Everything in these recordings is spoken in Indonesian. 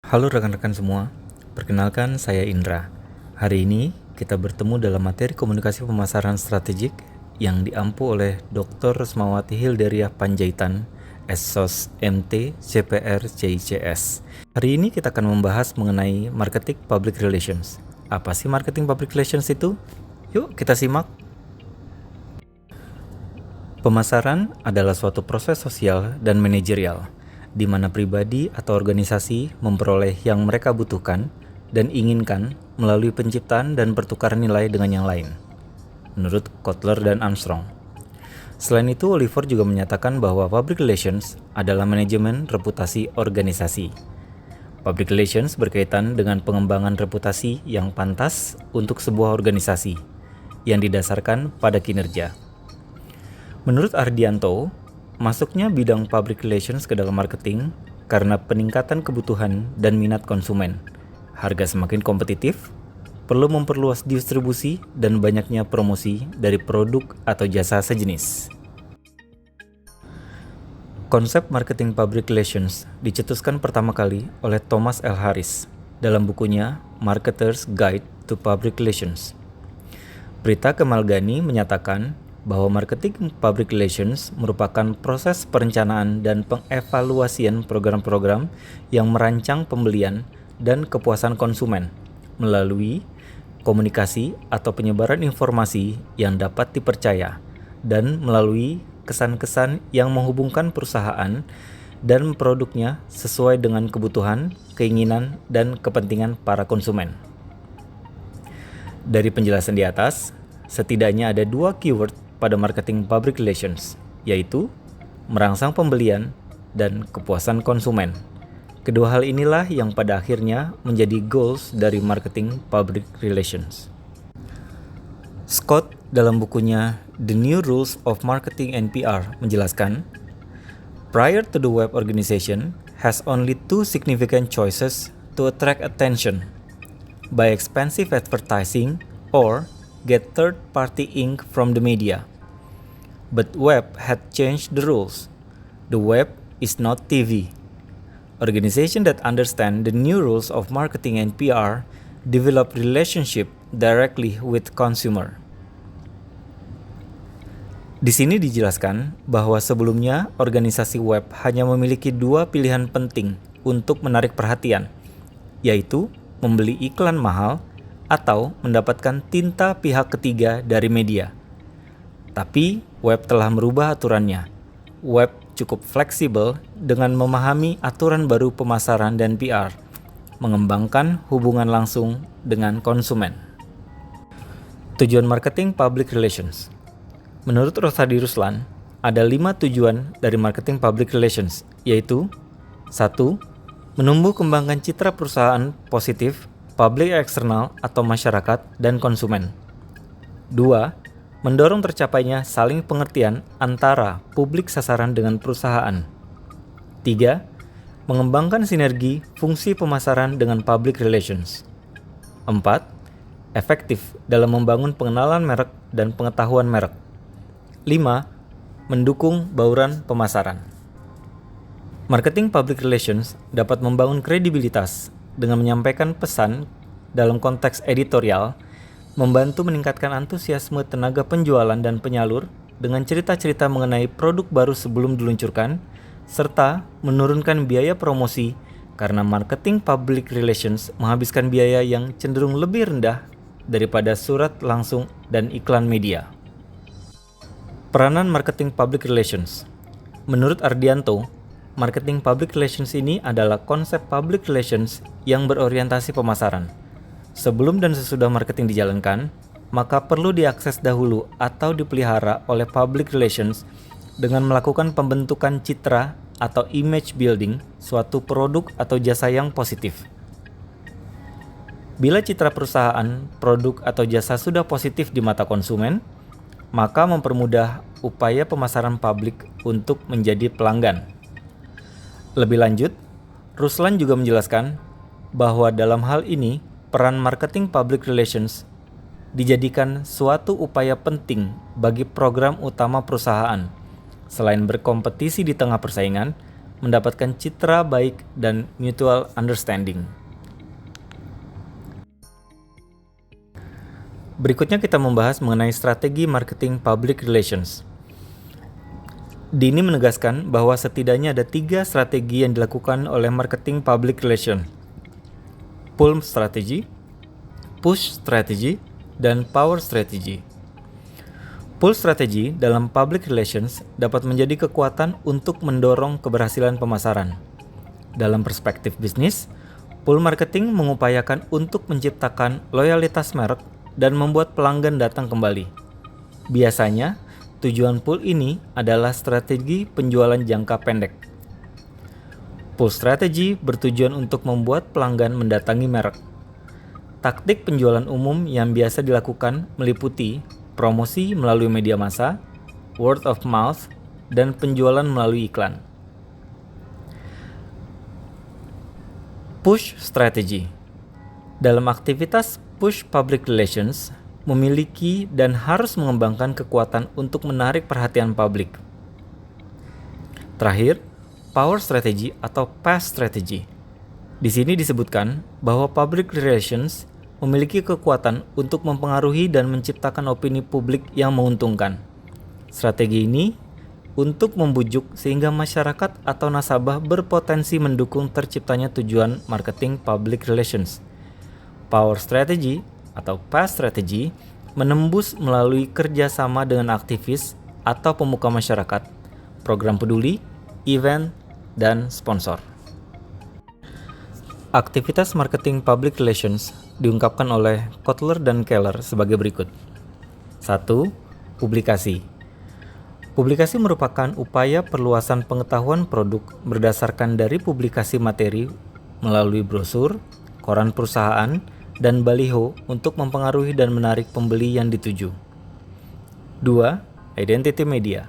Halo rekan-rekan semua, perkenalkan saya Indra. Hari ini kita bertemu dalam materi komunikasi pemasaran strategik yang diampu oleh Dr. Resmawati Hilderiah Panjaitan, SSOS MT CPR CICS. Hari ini kita akan membahas mengenai marketing public relations. Apa sih marketing public relations itu? Yuk kita simak. Pemasaran adalah suatu proses sosial dan manajerial, di mana pribadi atau organisasi memperoleh yang mereka butuhkan dan inginkan melalui penciptaan dan pertukaran nilai dengan yang lain, menurut Kotler dan Armstrong. Selain itu, Oliver juga menyatakan bahwa public relations adalah manajemen reputasi organisasi. Public relations berkaitan dengan pengembangan reputasi yang pantas untuk sebuah organisasi, yang didasarkan pada kinerja. Menurut Ardianto, masuknya bidang public relations ke dalam marketing karena peningkatan kebutuhan dan minat konsumen. Harga semakin kompetitif, perlu memperluas distribusi dan banyaknya promosi dari produk atau jasa sejenis. Konsep marketing public relations dicetuskan pertama kali oleh Thomas L. Harris dalam bukunya Marketer's Guide to Public Relations. Prita Kemalgani menyatakan bahwa marketing public relations merupakan proses perencanaan dan pengevaluasian program-program yang merancang pembelian dan kepuasan konsumen melalui komunikasi atau penyebaran informasi yang dapat dipercaya dan melalui kesan-kesan yang menghubungkan perusahaan dan produknya sesuai dengan kebutuhan, keinginan, dan kepentingan para konsumen. Dari penjelasan di atas, setidaknya ada 2 keyword pada marketing public relations, yaitu merangsang pembelian dan kepuasan konsumen. Kedua hal inilah yang pada akhirnya menjadi goals dari marketing public relations. Scott dalam bukunya The New Rules of Marketing and PR menjelaskan, prior to the web organization has only 2 significant choices to attract attention: buy expensive advertising or get third-party ink from the media. But web had changed the rules. The web is not TV. Organizations that understand the new rules of marketing and PR develop relationship directly with consumer. Di sini dijelaskan bahwa sebelumnya organisasi web hanya memiliki 2 pilihan penting untuk menarik perhatian, yaitu membeli iklan mahal atau mendapatkan tinta pihak ketiga dari media. Tapi web telah merubah aturannya. Web cukup fleksibel dengan memahami aturan baru pemasaran dan PR, mengembangkan hubungan langsung dengan konsumen. Tujuan marketing public relations. Menurut Rosadi Ruslan, ada 5 tujuan dari marketing public relations, yaitu 1. Menumbuh kembangkan citra perusahaan positif publik eksternal atau masyarakat dan konsumen. 2. Mendorong tercapainya saling pengertian antara publik sasaran dengan perusahaan. 3. Mengembangkan sinergi fungsi pemasaran dengan public relations. 4. Efektif dalam membangun pengenalan merek dan pengetahuan merek. 5. Mendukung bauran pemasaran. Marketing public relations dapat membangun kredibilitas dengan menyampaikan pesan dalam konteks editorial, membantu meningkatkan antusiasme tenaga penjualan dan penyalur dengan cerita-cerita mengenai produk baru sebelum diluncurkan, serta menurunkan biaya promosi karena marketing public relations menghabiskan biaya yang cenderung lebih rendah daripada surat langsung dan iklan media. Peranan marketing public relations. Menurut Ardianto, marketing public relations ini adalah konsep public relations yang berorientasi pemasaran. Sebelum dan sesudah marketing dijalankan, maka perlu diakses dahulu atau dipelihara oleh public relations dengan melakukan pembentukan citra atau image building suatu produk atau jasa yang positif. Bila citra perusahaan, produk, atau jasa sudah positif di mata konsumen, maka mempermudah upaya pemasaran publik untuk menjadi pelanggan. Lebih lanjut, Ruslan juga menjelaskan bahwa dalam hal ini, peran marketing public relations dijadikan suatu upaya penting bagi program utama perusahaan. Selain berkompetisi di tengah persaingan, mendapatkan citra baik dan mutual understanding. Berikutnya kita membahas mengenai strategi marketing public relations. Dini menegaskan bahwa setidaknya ada 3 strategi yang dilakukan oleh marketing public relation: pull strategy, push strategy, dan power strategy. Pull strategy dalam public relations dapat menjadi kekuatan untuk mendorong keberhasilan pemasaran. Dalam perspektif bisnis, pull marketing mengupayakan untuk menciptakan loyalitas merek dan membuat pelanggan datang kembali. Biasanya, tujuan pull ini adalah strategi penjualan jangka pendek. Pull strategy bertujuan untuk membuat pelanggan mendatangi merek. Taktik penjualan umum yang biasa dilakukan meliputi promosi melalui media massa, word of mouth, dan penjualan melalui iklan. Push strategy. Dalam aktivitas push public relations, memiliki dan harus mengembangkan kekuatan untuk menarik perhatian publik. Terakhir, power strategy atau pass strategy. Di sini disebutkan bahwa public relations memiliki kekuatan untuk mempengaruhi dan menciptakan opini publik yang menguntungkan. Strategi ini untuk membujuk sehingga masyarakat atau nasabah berpotensi mendukung terciptanya tujuan marketing public relations. Power strategy atau pass strategy menembus melalui kerjasama dengan aktivis atau pemuka masyarakat, program peduli, event, dan sponsor. Aktivitas marketing public relations diungkapkan oleh Kotler dan Keller sebagai berikut. 1. Publikasi. Publikasi merupakan upaya perluasan pengetahuan produk berdasarkan dari publikasi materi melalui brosur, koran perusahaan, dan baliho untuk mempengaruhi dan menarik pembeli yang dituju. 2. Identity media.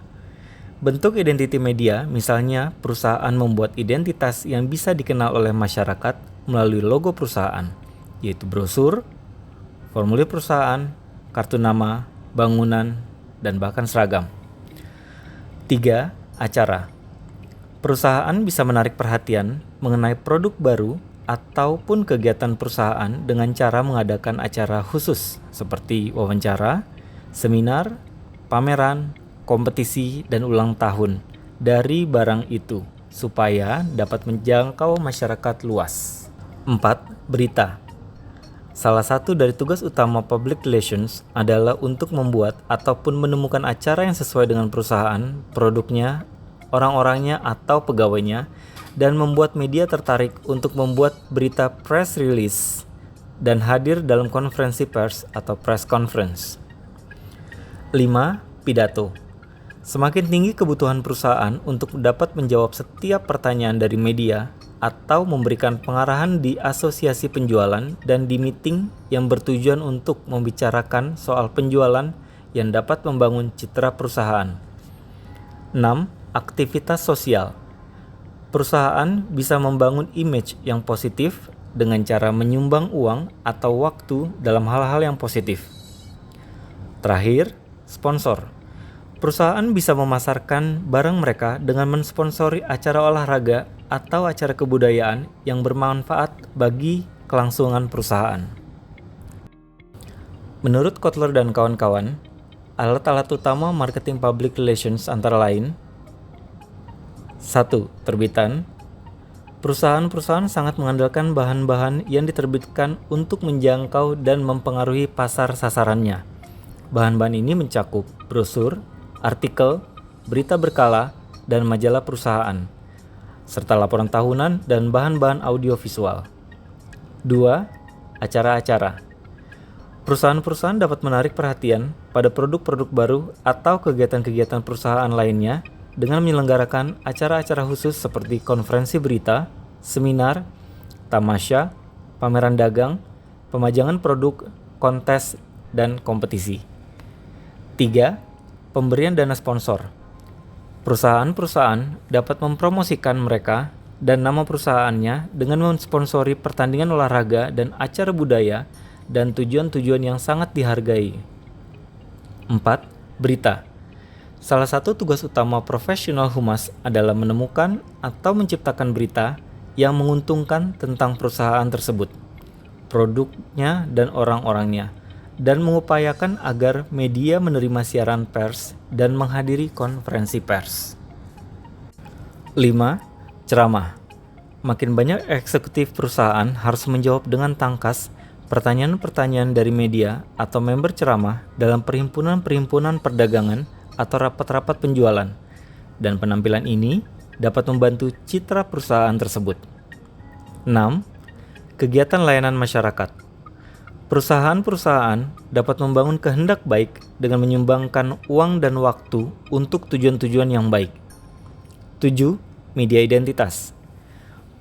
Bentuk identity media, misalnya perusahaan membuat identitas yang bisa dikenal oleh masyarakat melalui logo perusahaan, yaitu brosur, formulir perusahaan, kartu nama, bangunan, dan bahkan seragam. 3. Acara. Perusahaan bisa menarik perhatian mengenai produk baru ataupun kegiatan perusahaan dengan cara mengadakan acara khusus seperti wawancara, seminar, pameran, kompetisi, dan ulang tahun dari barang itu supaya dapat menjangkau masyarakat luas. 4. Berita. Salah satu dari tugas utama public relations adalah untuk membuat ataupun menemukan acara yang sesuai dengan perusahaan, produknya, orang-orangnya, atau pegawainya, dan membuat media tertarik untuk membuat berita press release dan hadir dalam konferensi pers atau press conference. 5. Pidato. Semakin tinggi kebutuhan perusahaan untuk dapat menjawab setiap pertanyaan dari media atau memberikan pengarahan di asosiasi penjualan dan di meeting yang bertujuan untuk membicarakan soal penjualan yang dapat membangun citra perusahaan. 6. Aktivitas sosial. Perusahaan bisa membangun image yang positif dengan cara menyumbang uang atau waktu dalam hal-hal yang positif. Terakhir, sponsor. Perusahaan bisa memasarkan barang mereka dengan mensponsori acara olahraga atau acara kebudayaan yang bermanfaat bagi kelangsungan perusahaan. Menurut Kotler dan kawan-kawan, alat-alat utama marketing public relations antara lain: 1. Terbitan. Perusahaan-perusahaan sangat mengandalkan bahan-bahan yang diterbitkan untuk menjangkau dan mempengaruhi pasar sasarannya. Bahan-bahan ini mencakup brosur, artikel, berita berkala, dan majalah perusahaan, serta laporan tahunan dan bahan-bahan audiovisual. 2. Acara-acara. Perusahaan-perusahaan dapat menarik perhatian pada produk-produk baru atau kegiatan-kegiatan perusahaan lainnya dengan menyelenggarakan acara-acara khusus seperti konferensi berita, seminar, tamasya, pameran dagang, pemajangan produk, kontes, dan kompetisi. 3. Pemberian dana sponsor. Perusahaan-perusahaan dapat mempromosikan mereka dan nama perusahaannya dengan mensponsori pertandingan olahraga dan acara budaya dan tujuan-tujuan yang sangat dihargai. 4. Berita. Salah satu tugas utama profesional humas adalah menemukan atau menciptakan berita yang menguntungkan tentang perusahaan tersebut, produknya dan orang-orangnya, dan mengupayakan agar media menerima siaran pers dan menghadiri konferensi pers. 5. Ceramah. Makin banyak eksekutif perusahaan harus menjawab dengan tangkas pertanyaan-pertanyaan dari media atau member ceramah dalam perhimpunan-perhimpunan perdagangan atau rapat-rapat penjualan, dan penampilan ini dapat membantu citra perusahaan tersebut. 6. Kegiatan layanan masyarakat. Perusahaan-perusahaan dapat membangun kehendak baik dengan menyumbangkan uang dan waktu untuk tujuan-tujuan yang baik. 7. Media identitas.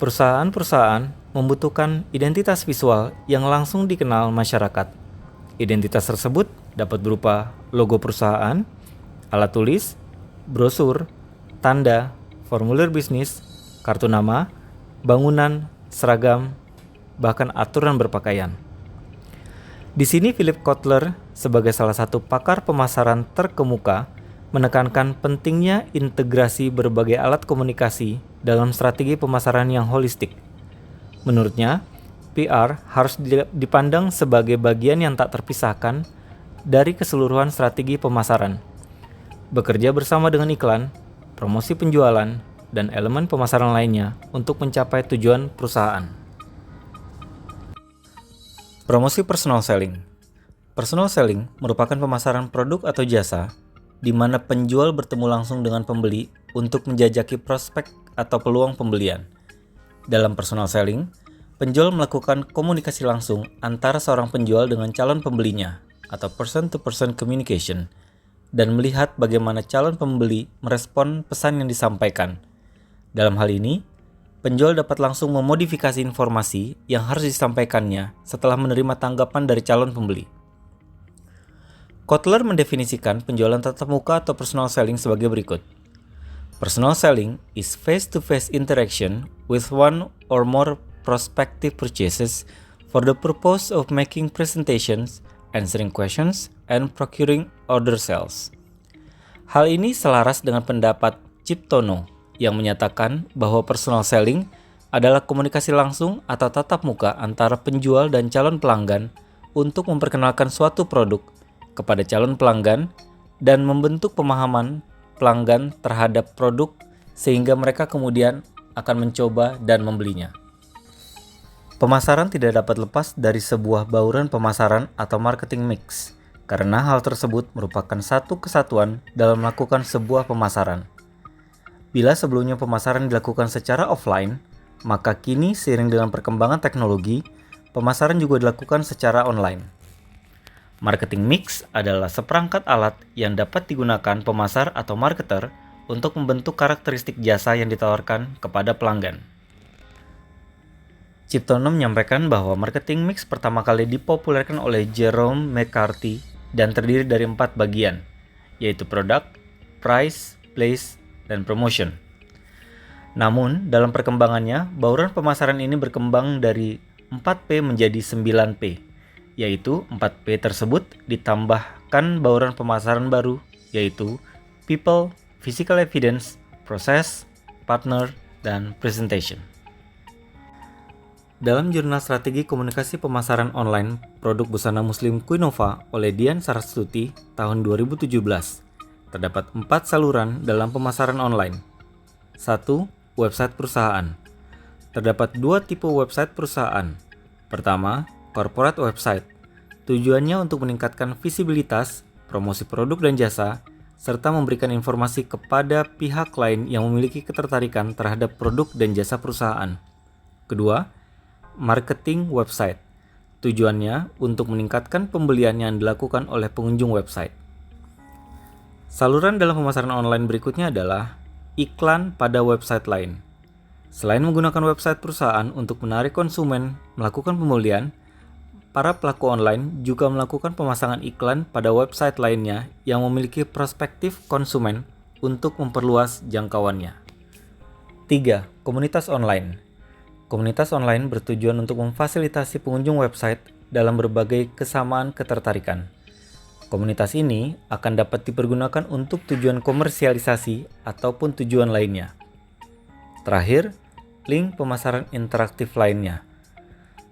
Perusahaan-perusahaan membutuhkan identitas visual yang langsung dikenal masyarakat. Identitas tersebut dapat berupa logo perusahaan, alat tulis, brosur, tanda, formulir bisnis, kartu nama, bangunan, seragam, bahkan aturan berpakaian. Di sini Philip Kotler sebagai salah satu pakar pemasaran terkemuka menekankan pentingnya integrasi berbagai alat komunikasi dalam strategi pemasaran yang holistik. Menurutnya, PR harus dipandang sebagai bagian yang tak terpisahkan dari keseluruhan strategi pemasaran. Bekerja bersama dengan iklan, promosi penjualan, dan elemen pemasaran lainnya untuk mencapai tujuan perusahaan. Promosi personal selling. Personal selling merupakan pemasaran produk atau jasa di mana penjual bertemu langsung dengan pembeli untuk menjajaki prospek atau peluang pembelian. Dalam personal selling, penjual melakukan komunikasi langsung antara seorang penjual dengan calon pembelinya atau person-to-person communication, dan melihat bagaimana calon pembeli merespon pesan yang disampaikan. Dalam hal ini, penjual dapat langsung memodifikasi informasi yang harus disampaikannya setelah menerima tanggapan dari calon pembeli. Kotler mendefinisikan penjualan tatap muka atau personal selling sebagai berikut. Personal selling is face-to-face interaction with one or more prospective purchases for the purpose of making presentations, answering questions, and procuring order sales. Hal ini selaras dengan pendapat Ciptono yang menyatakan bahwa personal selling adalah komunikasi langsung atau tatap muka antara penjual dan calon pelanggan untuk memperkenalkan suatu produk kepada calon pelanggan dan membentuk pemahaman pelanggan terhadap produk sehingga mereka kemudian akan mencoba dan membelinya. Pemasaran tidak dapat lepas dari sebuah bauran pemasaran atau marketing mix, karena hal tersebut merupakan satu kesatuan dalam melakukan sebuah pemasaran. Bila sebelumnya pemasaran dilakukan secara offline, maka kini seiring dengan perkembangan teknologi, pemasaran juga dilakukan secara online. Marketing mix adalah seperangkat alat yang dapat digunakan pemasar atau marketer untuk membentuk karakteristik jasa yang ditawarkan kepada pelanggan. Ciptono menyampaikan bahwa marketing mix pertama kali dipopulerkan oleh Jerome McCarthy dan terdiri dari 4 bagian, yaitu product, price, place, dan promotion. Namun, dalam perkembangannya, bauran pemasaran ini berkembang dari 4P menjadi 9P, yaitu 4P tersebut ditambahkan bauran pemasaran baru, yaitu people, physical evidence, process, partner, dan presentation. Dalam jurnal strategi komunikasi pemasaran online produk busana muslim Quinova oleh Dian Sarastuti tahun 2017, terdapat 4 saluran dalam pemasaran online. 1. Website perusahaan. Terdapat 2 tipe website perusahaan. Pertama, corporate website. Tujuannya untuk meningkatkan visibilitas, promosi produk dan jasa, serta memberikan informasi kepada pihak lain yang memiliki ketertarikan terhadap produk dan jasa perusahaan. Kedua, marketing website. Tujuannya untuk meningkatkan pembelian yang dilakukan oleh pengunjung website. Saluran dalam pemasaran online berikutnya adalah iklan pada website lain. Selain menggunakan website perusahaan untuk menarik konsumen melakukan pembelian, para pelaku online juga melakukan pemasangan iklan pada website lainnya yang memiliki prospektif konsumen untuk memperluas jangkauannya. 3. Komunitas online. Komunitas online bertujuan untuk memfasilitasi pengunjung website dalam berbagai kesamaan ketertarikan. Komunitas ini akan dapat dipergunakan untuk tujuan komersialisasi ataupun tujuan lainnya. Terakhir, link pemasaran interaktif lainnya.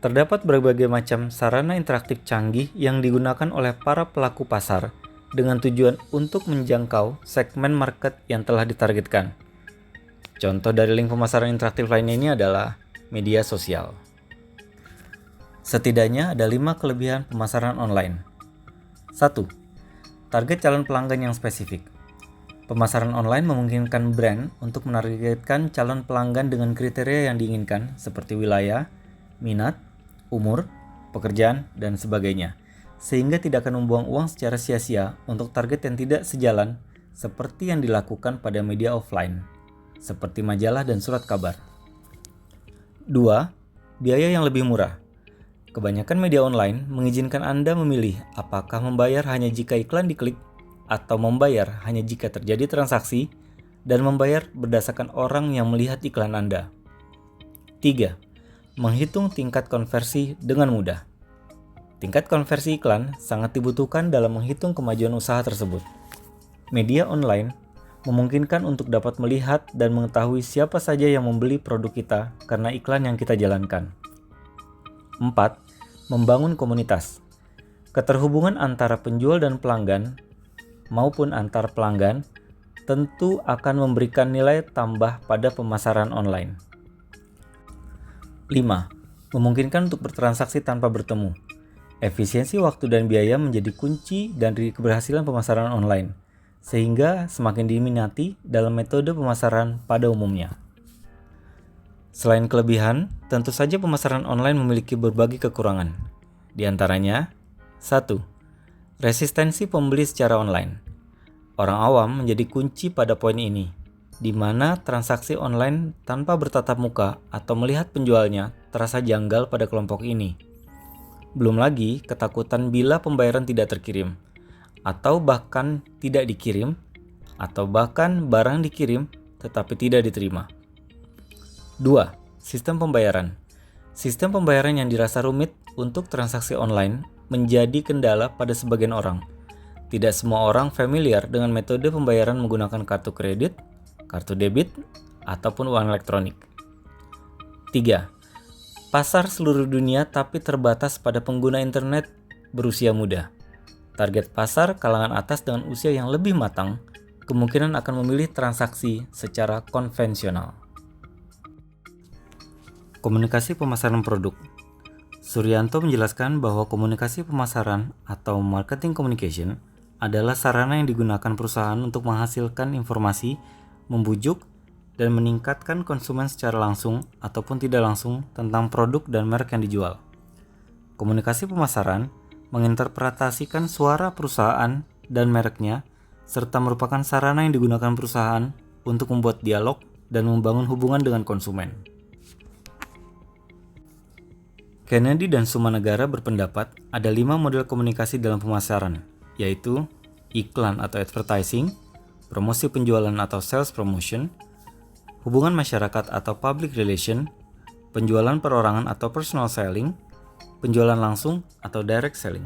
Terdapat berbagai macam sarana interaktif canggih yang digunakan oleh para pelaku pasar dengan tujuan untuk menjangkau segmen market yang telah ditargetkan. Contoh dari link pemasaran interaktif lainnya ini adalah media sosial. Setidaknya ada 5 kelebihan pemasaran online. 1. Target calon pelanggan yang spesifik. Pemasaran online memungkinkan brand untuk menargetkan calon pelanggan dengan kriteria yang diinginkan seperti wilayah, minat, umur, pekerjaan, dan sebagainya, sehingga tidak akan membuang uang secara sia-sia untuk target yang tidak sejalan seperti yang dilakukan pada media offline, seperti majalah dan surat kabar. 2. Biaya yang lebih murah. Kebanyakan media online mengizinkan Anda memilih apakah membayar hanya jika iklan diklik atau membayar hanya jika terjadi transaksi dan membayar berdasarkan orang yang melihat iklan Anda. 3. Menghitung tingkat konversi dengan mudah. Tingkat konversi iklan sangat dibutuhkan dalam menghitung kemajuan usaha tersebut. Media online memungkinkan untuk dapat melihat dan mengetahui siapa saja yang membeli produk kita karena iklan yang kita jalankan. 4. Membangun komunitas. Keterhubungan antara penjual dan pelanggan maupun antar pelanggan tentu akan memberikan nilai tambah pada pemasaran online. 5. Memungkinkan untuk bertransaksi tanpa bertemu. Efisiensi waktu dan biaya menjadi kunci dari keberhasilan pemasaran online, sehingga semakin diminati dalam metode pemasaran pada umumnya. Selain kelebihan, tentu saja pemasaran online memiliki berbagai kekurangan. Di antaranya, 1. Resistensi pembeli secara online. Orang awam menjadi kunci pada poin ini, di mana transaksi online tanpa bertatap muka atau melihat penjualnya terasa janggal pada kelompok ini. Belum lagi ketakutan bila pembayaran tidak terkirim, atau bahkan tidak dikirim, atau bahkan barang dikirim tetapi tidak diterima. 2. Sistem pembayaran. Sistem pembayaran yang dirasa rumit untuk transaksi online menjadi kendala pada sebagian orang. Tidak semua orang familiar dengan metode pembayaran menggunakan kartu kredit, kartu debit, ataupun uang elektronik. 3. Pasar seluruh dunia tapi terbatas pada pengguna internet berusia muda. Target pasar kalangan atas dengan usia yang lebih matang kemungkinan akan memilih transaksi secara konvensional. Komunikasi pemasaran produk. Suryanto menjelaskan bahwa komunikasi pemasaran atau marketing communication adalah sarana yang digunakan perusahaan untuk menghasilkan informasi, membujuk, dan meningkatkan konsumen secara langsung ataupun tidak langsung tentang produk dan merek yang dijual. Komunikasi pemasaran menginterpretasikan suara perusahaan dan mereknya, serta merupakan sarana yang digunakan perusahaan untuk membuat dialog dan membangun hubungan dengan konsumen. Kennedy dan Sumanegara berpendapat ada 5 model komunikasi dalam pemasaran, yaitu iklan atau advertising, promosi penjualan atau sales promotion, hubungan masyarakat atau public relation, penjualan perorangan atau personal selling, penjualan langsung atau direct selling.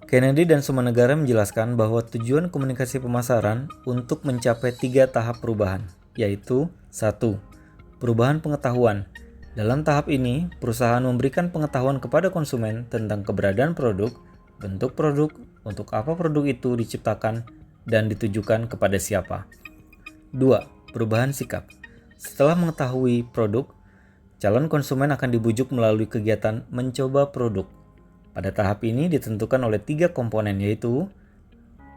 Kennedy dan Sumanegara menjelaskan bahwa tujuan komunikasi pemasaran untuk mencapai 3 tahap perubahan, yaitu 1. Perubahan pengetahuan. Dalam tahap ini, perusahaan memberikan pengetahuan kepada konsumen tentang keberadaan produk, bentuk produk, untuk apa produk itu diciptakan, dan ditujukan kepada siapa. 2. Perubahan sikap. Setelah mengetahui produk, calon konsumen akan dibujuk melalui kegiatan mencoba produk. Pada tahap ini ditentukan oleh 3 komponen, yaitu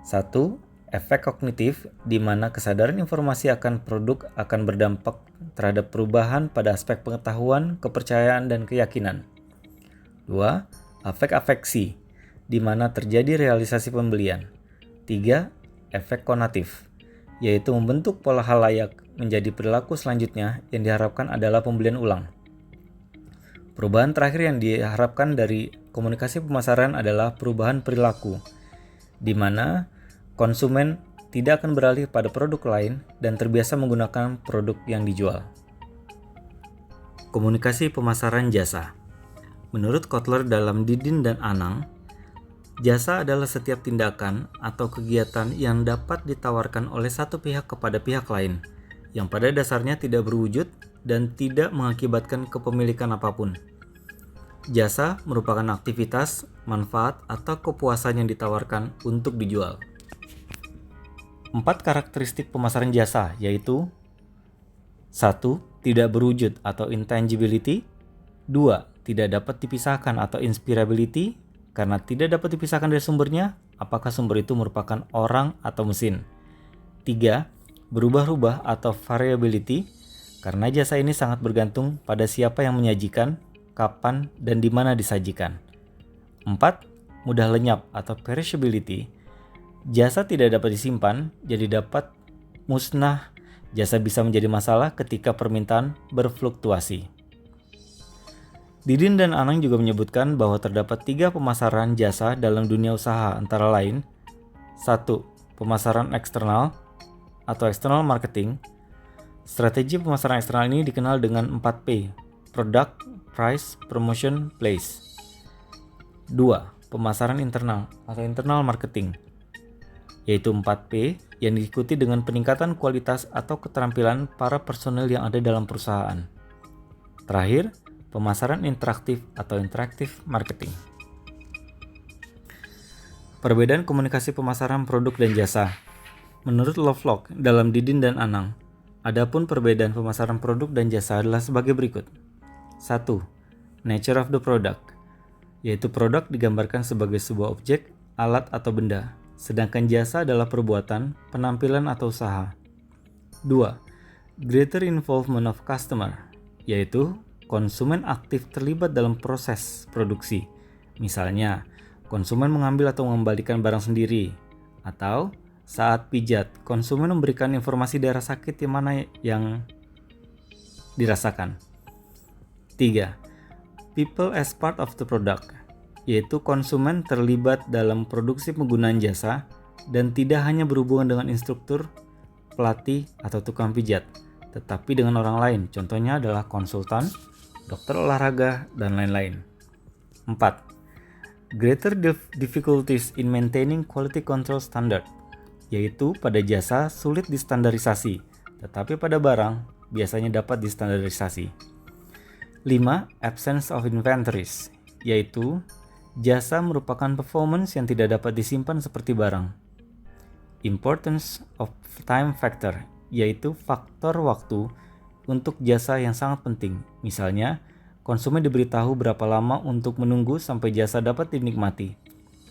1. Efek kognitif, di mana kesadaran informasi akan produk akan berdampak terhadap perubahan pada aspek pengetahuan, kepercayaan, dan keyakinan. 2. Efek afeksi, di mana terjadi realisasi pembelian. 3. Efek konatif, yaitu membentuk pola halayak menjadi perilaku selanjutnya yang diharapkan adalah pembelian ulang. Perubahan terakhir yang diharapkan dari komunikasi pemasaran adalah perubahan perilaku, di mana konsumen tidak akan beralih pada produk lain dan terbiasa menggunakan produk yang dijual. Komunikasi pemasaran jasa. Menurut Kotler dalam Didin dan Anang, Jasa adalah setiap tindakan atau kegiatan yang dapat ditawarkan oleh satu pihak kepada pihak lain, yang pada dasarnya tidak berwujud dan tidak mengakibatkan kepemilikan apapun. Jasa merupakan aktivitas, manfaat, atau kepuasan yang ditawarkan untuk dijual. 4 karakteristik pemasaran jasa yaitu 1. Tidak berwujud atau intangibility. 2. Tidak dapat dipisahkan atau inspirability, karena tidak dapat dipisahkan dari sumbernya, apakah sumber itu merupakan orang atau mesin. 3. Berubah-ubah atau variability, karena jasa ini sangat bergantung pada siapa yang menyajikan, kapan, dan di mana disajikan. 4. Mudah lenyap atau perishability. Jasa tidak dapat disimpan, jadi dapat musnah. Jasa bisa menjadi masalah ketika permintaan berfluktuasi. Didin dan Anang juga menyebutkan bahwa terdapat 3 pemasaran jasa dalam dunia usaha, antara lain 1. Pemasaran eksternal atau external marketing. Strategi pemasaran eksternal ini dikenal dengan 4P: Product, Price, Promotion, Place. 2. Pemasaran internal atau internal marketing, yaitu 4P yang diikuti dengan peningkatan kualitas atau keterampilan para personel yang ada dalam perusahaan. Terakhir, pemasaran interaktif atau interactive marketing. Perbedaan komunikasi pemasaran produk dan jasa. Menurut Lovelock dalam Didin dan Anang, adapun perbedaan pemasaran produk dan jasa adalah sebagai berikut. 1. Nature of the product, yaitu produk digambarkan sebagai sebuah objek, alat, atau benda, sedangkan jasa adalah perbuatan, penampilan, atau usaha. 2. Greater involvement of customer, yaitu konsumen aktif terlibat dalam proses produksi. Misalnya, konsumen mengambil atau mengembalikan barang sendiri, atau saat pijat, konsumen memberikan informasi daerah sakit yang mana yang dirasakan. 3. People as part of the product, yaitu konsumen terlibat dalam produksi penggunaan jasa dan tidak hanya berhubungan dengan instruktur, pelatih, atau tukang pijat, tetapi dengan orang lain, contohnya adalah konsultan, dokter olahraga, dan lain-lain. 4. Greater difficulties in maintaining quality control standard, yaitu pada jasa sulit distandarisasi, tetapi pada barang biasanya dapat distandarisasi. 5. Absence of inventories, yaitu jasa merupakan performance yang tidak dapat disimpan seperti barang. Importance of time factor, yaitu faktor waktu untuk jasa yang sangat penting. Misalnya, konsumen diberitahu berapa lama untuk menunggu sampai jasa dapat dinikmati.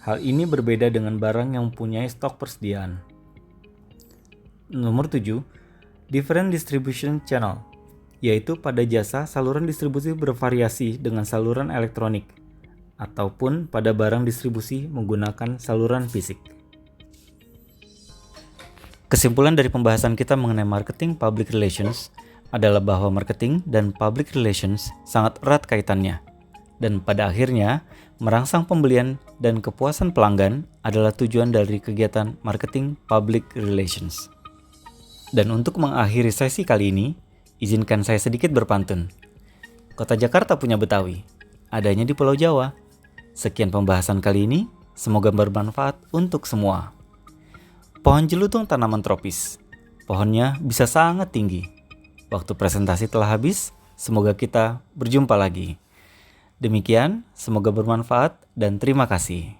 Hal ini berbeda dengan barang yang mempunyai stok persediaan. Nomor 7. Different distribution channel, yaitu pada jasa saluran distribusi bervariasi dengan saluran elektronik, ataupun pada barang distribusi menggunakan saluran fisik. Kesimpulan dari pembahasan kita mengenai marketing public relations adalah bahwa marketing dan public relations sangat erat kaitannya, dan pada akhirnya merangsang pembelian dan kepuasan pelanggan adalah tujuan dari kegiatan marketing public relations. Dan untuk mengakhiri sesi kali ini, izinkan saya sedikit berpantun. Kota Jakarta punya Betawi, adanya di Pulau Jawa. Sekian pembahasan kali ini, semoga bermanfaat untuk semua. Pohon jelutung tanaman tropis. Pohonnya bisa sangat tinggi. Waktu presentasi telah habis, semoga kita berjumpa lagi. Demikian, semoga bermanfaat dan terima kasih.